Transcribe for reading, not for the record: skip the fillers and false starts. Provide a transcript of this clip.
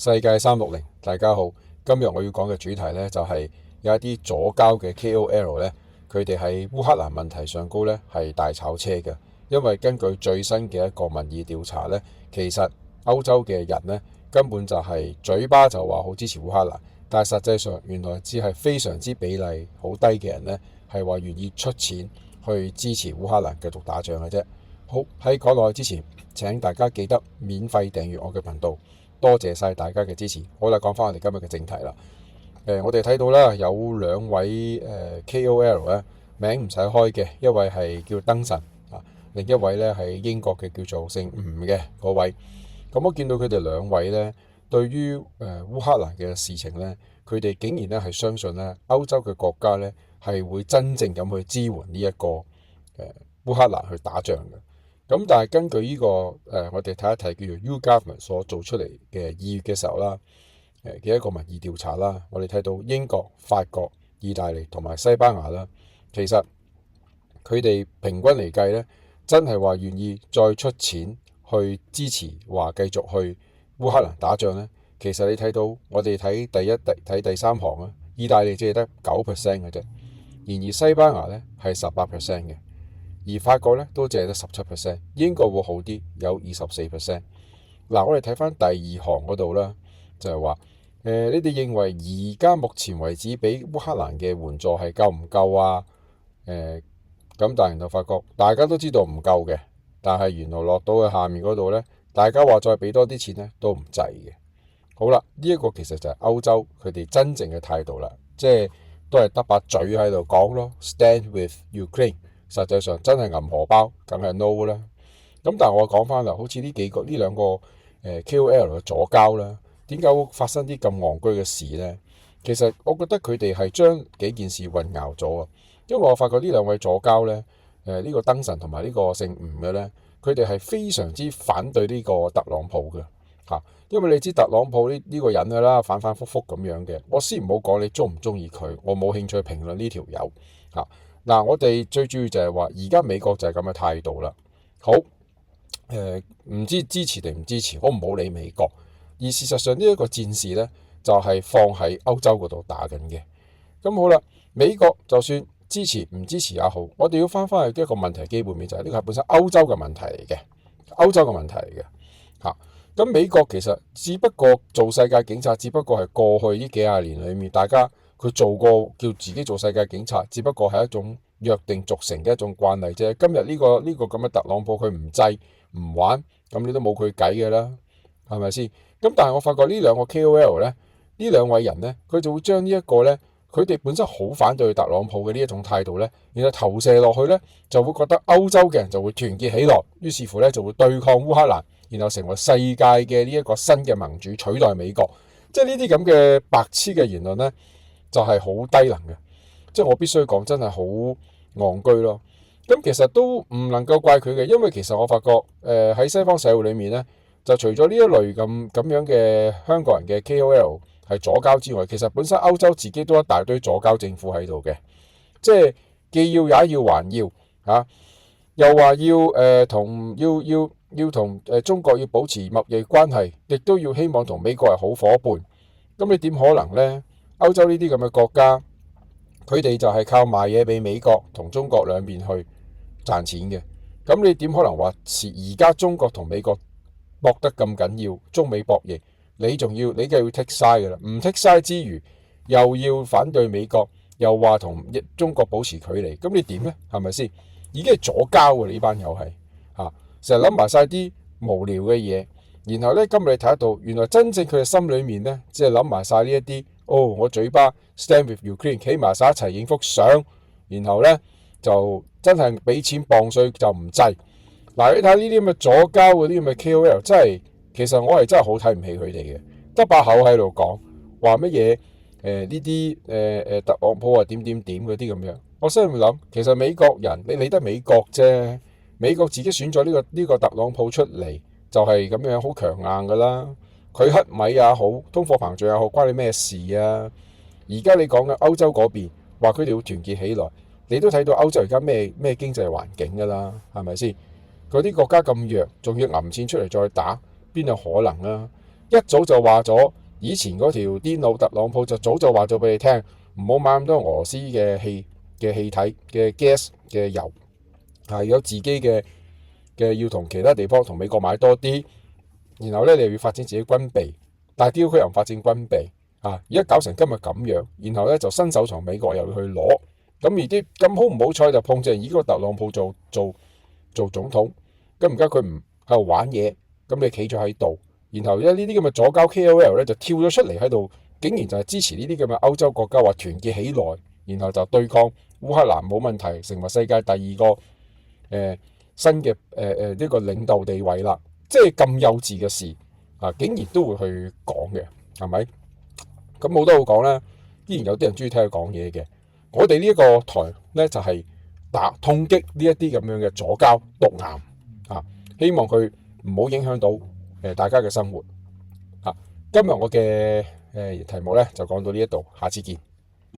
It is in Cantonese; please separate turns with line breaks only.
世界360，大家好。今日我要講嘅主題呢，就係有一啲左膠嘅 KOL 呢，佢哋喺烏克蘭問題上高呢係大炒車嘅。因為根據最新嘅一個民意調查呢，其實歐洲嘅人呢根本就係嘴巴就話好支持烏克蘭，但係實際上原來只係非常之比例好低嘅人呢係話願意出錢去支持烏克蘭繼續打仗嘅啫。好，喺講落去之前，請大家記得免費訂閱我嘅頻道。多謝晒大家嘅支持。好啦，講翻我哋今日嘅正題啦。我哋睇到啦，有兩位KOL 咧，名唔使開嘅，一位係叫燈神啊，另一位咧係英國嘅叫做姓吳嘅嗰位。咁我見到佢哋兩位咧，對於烏克蘭嘅事情咧，佢哋竟然咧係相信咧歐洲嘅國家咧係會真正咁去支援呢一個烏克蘭去打仗嘅。咁但係根據呢個我哋睇一睇叫做 YouGovernment 所做出嚟嘅2月嘅時候啦，嘅一個民意調查啦，我哋睇到英國、法國、意大利同埋西班牙啦，其實佢哋平均嚟計咧，真係話願意再出錢去支持話繼續去烏克蘭打仗咧。其實你睇到我哋睇第3行啊，意大利只係得9% 嘅啫，然而西班牙咧係18% 嘅。而法國咧都只係得17%，英國會好啲，有24%。嗱，我哋睇翻第2行嗰度啦，就係話你哋認為而家目前為止俾烏克蘭嘅援助係夠唔夠啊？咁但係然後發覺大家都知道唔夠嘅，但係原來落到去下面嗰度咧，大家話再俾多啲錢咧都唔制嘅。好啦，呢一個其實就係歐洲佢哋真正嘅態度啦，即係都係得把嘴喺度講咯 ，Stand with Ukraine。實際上真係銀荷包，梗係 no 啦。咁但係我講翻啦，好似呢兩個KOL 嘅左膠啦，點解會發生啲咁戇居嘅事呢？其實我覺得佢哋係將幾件事混淆咗啊。因為我發覺呢兩位左膠呢，呢個燈神同埋呢個姓吳嘅呢，佢哋係非常之反對呢個特朗普嘅嚇。因為你知特朗普呢個人㗎啦，反反覆覆咁樣嘅。我先唔好講你中唔中意佢，我冇興趣評論呢條友嚇。嗱，我哋最主要就係話，而家美國就係咁嘅態度啦。好，唔知支持定唔支持，我唔好理美國。而事實上呢一個戰事呢，就係放喺歐洲嗰度打緊嘅。咁好啦，美國就算支持唔支持也好，我哋要翻返去一個問題基本面，就係呢個係本身歐洲嘅問題嚟嘅，歐洲嘅問題嚟嘅嚇。咁美國其實只不過做世界警察，只不過係過去呢幾廿年裡面大家。佢做過叫自己做世界警察，只不過係一種約定俗成嘅一種慣例啫。今日呢個咁嘅特朗普佢唔制唔玩，咁你都冇佢計嘅啦，係咪先？咁但係我發覺呢兩個 KOL 咧，呢兩位人咧，佢就會將呢一個咧，佢哋本身好反對特朗普嘅呢一種態度咧，然後投射落去咧，就會覺得歐洲嘅人就會團結起來，於是乎咧就會對抗烏克蘭，然後成為世界嘅呢一個新嘅盟主，取代美國。即係呢啲咁嘅白痴嘅言論咧，就係好低能嘅，即係我必須講真係好戇居咯。咁其實都唔能夠怪佢嘅，因為其實我發覺喺西方社會裏面咧，就除咗呢一類咁樣嘅香港人嘅 KOL 係左膠之外，其實本身歐洲自己都一大堆左膠政府喺度嘅，即係既要也要還要嚇，又話要同中國要保持貿易關係，亦都要希望同美國係好夥伴。咁你點可能呢？歐洲呢啲咁嘅國家，佢哋就係靠賣嘢俾美國同中國兩邊去賺錢嘅。咁你點可能話而家中國同美國搏得咁緊要，中美博弈，你梗係要 take side 嘅啦。唔 take side 之餘，又要反對美國，又話同中國保持距離，咁你點呢？係咪先？已經係左膠嘅呢班友係嚇，成日諗埋晒啲無聊嘅嘢，然後呢，今日你睇得到，原來真正佢嘅心裏面呢，即係諗埋晒呢一啲。我嘴巴 stand with Ukraine， 企埋晒一齊影幅相，然後呢，就真係俾錢磅稅就唔制。嗱，你睇呢啲咁嘅左膠嗰啲咁嘅 KOL， 真係其實我係真係好睇唔起佢哋嘅，得把口喺度講話乜嘢呢啲特朗普啊點嗰啲咁樣。我心裏諗，其實美國人你理得美國啫，美國自己選咗呢個特朗普出嚟，就係咁樣好強硬噶啦。佢黑米也好，通貨膨脹也好，關你咩事啊？而家你講嘅歐洲嗰邊話佢哋要團結起來，你都睇到歐洲而家咩經濟環境㗎啦，係咪先？嗰啲國家咁弱，仲要揞錢出嚟再打，邊有可能啊？一早就話咗，以前嗰條癲佬特朗普就早就話咗俾你聽，唔好買咁多俄羅斯嘅氣體嘅 gas 嘅油，係有自己嘅要同其他地方同美國買多啲，然後咧你又要發展自己軍備，但係屌佢又唔發展軍備啊！而家搞成今日咁樣，然後咧就伸手從美國又要去攞，咁而啲咁好唔好彩就碰正而家個特朗普做總統，咁而家佢唔喺度玩嘢，咁你企咗喺度，然後呢啲咁嘅左膠 KOL 咧就跳咗出嚟喺度，竟然就係支持呢啲咁嘅歐洲國家話團結起來，然後就對抗烏克蘭冇問題，成為世界第二個新嘅呢個領導地位啦，即係咁幼稚嘅事啊，竟然都會去講嘅，係咪？咁冇得好講啦，依然有啲人中意聽佢講嘢嘅。我哋呢一個台咧就係痛擊呢一啲咁樣嘅左膠毒癌啊，希望佢唔好影響到大家嘅生活啊。今日我嘅題目咧就講到呢一度，下次見。